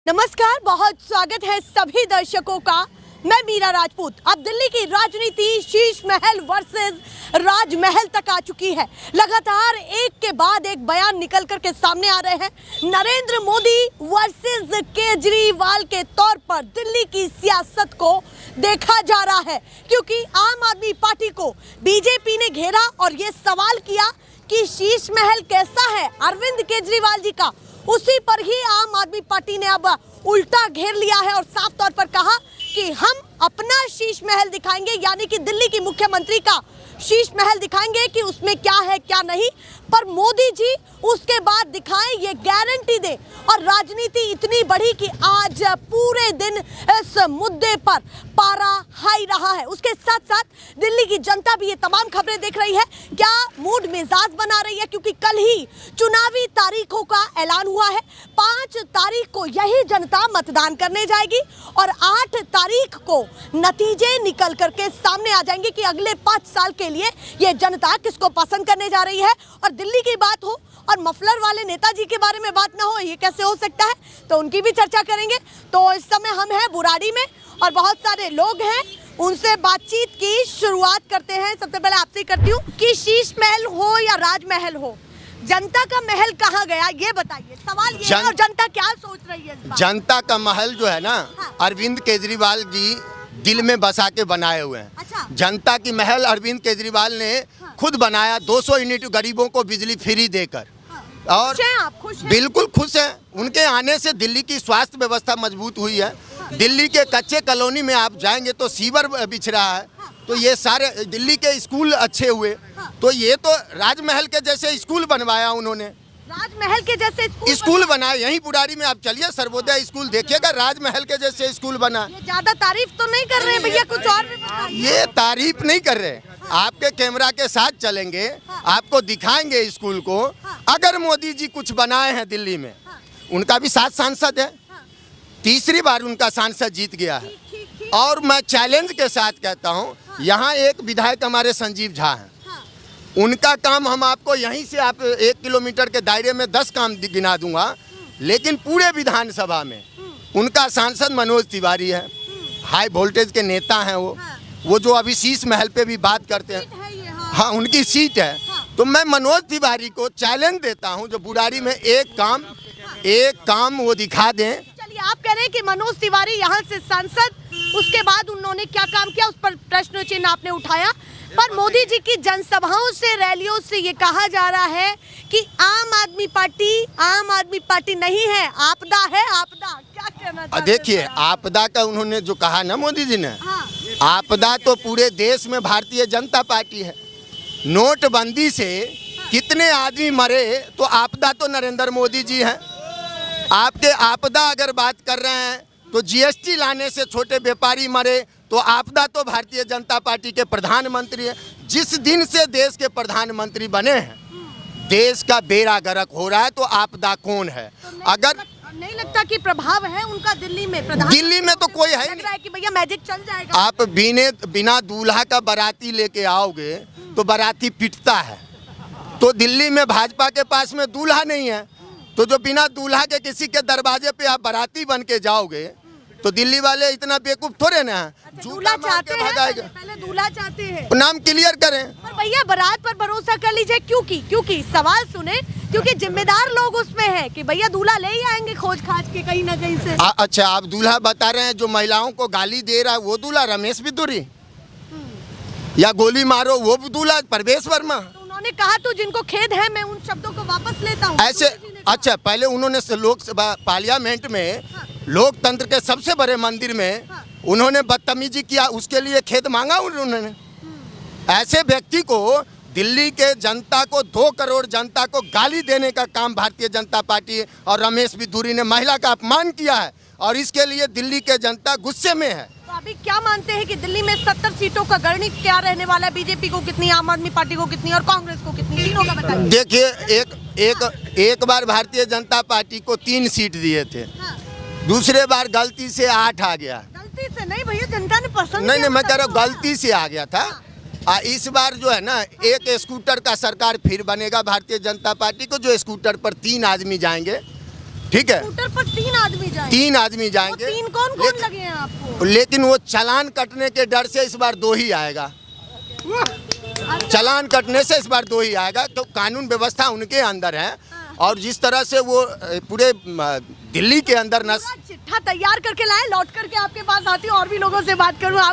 नमस्कार, बहुत स्वागत है सभी दर्शकों का। मैं मीरा राजपूत। अब दिल्ली की राजनीति शीश महल वर्सेस राजमहल तक आ चुकी है। लगातार एक के बाद एक बयान निकल कर के सामने आ रहे हैं। नरेंद्र मोदी वर्सेस केजरीवाल के तौर पर दिल्ली की सियासत को देखा जा रहा है, क्योंकि आम आदमी पार्टी को बीजेपी ने घेरा और ये सवाल किया कि शीश महल कैसा है अरविंद केजरीवाल जी का। उसी पर ही आम आदमी पार्टी ने अब उल्टा घेर लिया है और साफ तौर पर कहा कि हम अपना शीश महल दिखाएंगे, यानी कि दिल्ली की मुख्यमंत्री का शीश महल दिखाएंगे कि उसमें क्या है क्या नहीं। पर मोदी जी उसके बाद दिखाएं, ये गारंटी दे। और राजनीति इतनी बढ़ी कि आज पूरे दिन इस मुद्दे पर पारा हाई रहा है। उसके साथ साथ दिल्ली की जनता भी ये तमाम खबरें देख रही है। क्या मूड मिजाज बना रही है, क्योंकि कल ही चुनावी तारीखों का ऐलान हुआ है। 5 तारीख को यही जनता मतदान करने जाएगी और 8 तारीख को नतीजे निकल करके सामने आ जाएंगे कि अगले 5 साल के लिए ये जनता किसको पसंद करने जा रही है। और दिल्ली की बात हो और मफलर वाले नेताजी के बारे में बात ना हो, ये कैसे हो सकता है, तो उनकी भी चर्चा करेंगे। तो इस समय हम हैं बुराड़ी में और बहुत सारे लोग हैं, उनसे बातचीत की शुरुआत करते हैं। सबसे पहले आपसे करती हूँ कि शीश महल हो या राजमहल हो, जनता का महल कहाँ गया, ये बताइए। सवाल ये है, और जनता क्या सोच रही है इस बार? जनता का महल जो है ना, हाँ। अरविंद केजरीवाल जी दिल में बसा के बनाए हुए हैं। अच्छा। जनता की महल अरविंद केजरीवाल ने खुद बनाया, 200 यूनिट गरीबों को बिजली फ्री देकर। और खुश हैं आप? खुश हैं? बिल्कुल खुश हैं। उनके आने से दिल्ली की स्वास्थ्य व्यवस्था मजबूत हुई है। दिल्ली के कच्चे कॉलोनी में आप जाएंगे तो सीवर बिछ रहा है, तो ये सारे दिल्ली के स्कूल अच्छे हुए। तो ये तो राजमहल के जैसे स्कूल बनवाया उन्होंने। राजमहल के जैसे स्कूल बनाए यहीं बुराड़ी में। आप चलिए सर्वोदय स्कूल देखिएगा, राजमहल के जैसे स्कूल बना। ये ज्यादा तारीफ तो नहीं कर रहे हैं भैया, कुछ और भी बताइए। ये तारीफ नहीं कर रहे, आपके कैमरा के साथ चलेंगे, आपको दिखाएंगे स्कूल को। अगर मोदी जी कुछ बनाए हैं दिल्ली में, उनका भी 7 सांसद है, तीसरी बार उनका सांसद जीत गया है। और मैं चैलेंज के साथ कहता हूँ, यहाँ एक विधायक हमारे संजीव झा हैं, उनका काम हम आपको यहीं से आप 1 किलोमीटर के दायरे में 10 काम गिना दूंगा। लेकिन पूरे विधानसभा में उनका सांसद मनोज तिवारी है, हाई वोल्टेज के नेता हैं वो जो अभी शीश महल पे भी बात करते हैं। हाँ, उनकी सीट है। तो मैं मनोज तिवारी को चैलेंज देता हूं, जो बुराड़ी में एक काम वो दिखा दें। चलिए, आप कह रहे हैं कि मनोज तिवारी यहाँ से सांसद, उसके बाद उन्होंने क्या काम किया उस पर प्रश्न चिन्ह आपने उठाया। पर मोदी जी की जनसभाओं से, रैलियों से ये कहा जा रहा है कि आम आदमी पार्टी नहीं है, आपदा है, आपदा। क्या कहना चाहते हैं? देखिए, आपदा का उन्होंने जो कहा ना मोदी जी ने, आपदा तो पूरे देश में भारतीय जनता पार्टी है। नोटबंदी से कितने आदमी मरे, तो आपदा तो नरेंद्र मोदी जी हैं। आपके आपदा अगर बात कर रहे हैं तो जीएसटी लाने से छोटे व्यापारी मरे, तो आपदा तो भारतीय जनता पार्टी के प्रधानमंत्री हैं। जिस दिन से देश के प्रधानमंत्री बने हैं, देश का बेड़ा गर्क हो रहा है, तो आपदा कौन है? अगर नहीं लगता कि प्रभाव है उनका दिल्ली में? दिल्ली में तो कोई है नहीं कि भैया मैजिक चल जाएगा। आप बिना दूल्हा का बाराती लेके आओगे तो बाराती पिटता है। तो दिल्ली में भाजपा के पास में दूल्हा नहीं है, तो जो बिना दूल्हा के किसी के दरवाजे पे आप बाराती बन के जाओगे, तो दिल्ली वाले इतना बेवकूफ थोड़े ना है। दूल्हा चाहते हैं, पहले दूल्हा चाहते हैं, नाम क्लियर करें। पर भैया बारात पर भरोसा कर लीजिए। क्योंकि सवाल सुने, क्योंकि जिम्मेदार लोग उसमें है कि भैया दूल्हा ले ही आएंगे खोज खाज के कहीं ना कहीं से। अच्छा, आप दूल्हा बता रहे हैं, जो महिलाओं को गाली दे रहा है वो दूल्हा रमेश बिदुरी, या गोली मारो वो दूल्हा प्रवेश वर्मा? तो उन्होंने कहा, तो जिनको खेद है मैं उन शब्दों को वापस लेता हूँ ऐसे। अच्छा, पहले उन्होंने लोकसभा पार्लियामेंट में लोकतंत्र के सबसे बड़े मंदिर में उन्होंने बदतमीजी किया, उसके लिए खेद मांगा उन्होंने। ऐसे व्यक्ति को, दिल्ली के जनता को, 2 करोड़ जनता को गाली देने का काम भारतीय जनता पार्टी और रमेश बिदुरी ने महिला का अपमान किया है, और इसके लिए दिल्ली के जनता गुस्से में है। तो अभी क्या मानते हैं कि दिल्ली में 70 सीटों का गणित क्या रहने वाला है? बीजेपी को कितनी, आम आदमी पार्टी को कितनी और कांग्रेस को कितनी, तीनों का बताइए। देखिए, एक बार भारतीय जनता पार्टी को 3 सीट दिए थे। दूसरे बार गलती से 8 आ गया। गलती से नहीं भैया, जनता ने पसंद नहीं, मैं कह रहा हूँ गलती से आ गया था। इस बार जो है ना, एक स्कूटर का सरकार फिर बनेगा भारतीय जनता पार्टी को, जो स्कूटर पर 3 आदमी जाएंगे। ठीक है, स्कूटर पर 3 आदमी जाएंगे। 3 आदमी वो जाएंगे। 3 कौन लगे हैं आपको? लेकिन वो चालान कटने के डर से इस बार 2 ही आएगा। चालान कटने से इस बार 2 ही आएगा। तो कानून व्यवस्था उनके अंदर है, और जिस तरह से वो पूरे दिल्ली के अंदर चिट्ठा तैयार करके लाए, लौट करके आपके पास आती हूँ और भी लोगों से बात करूँ। आप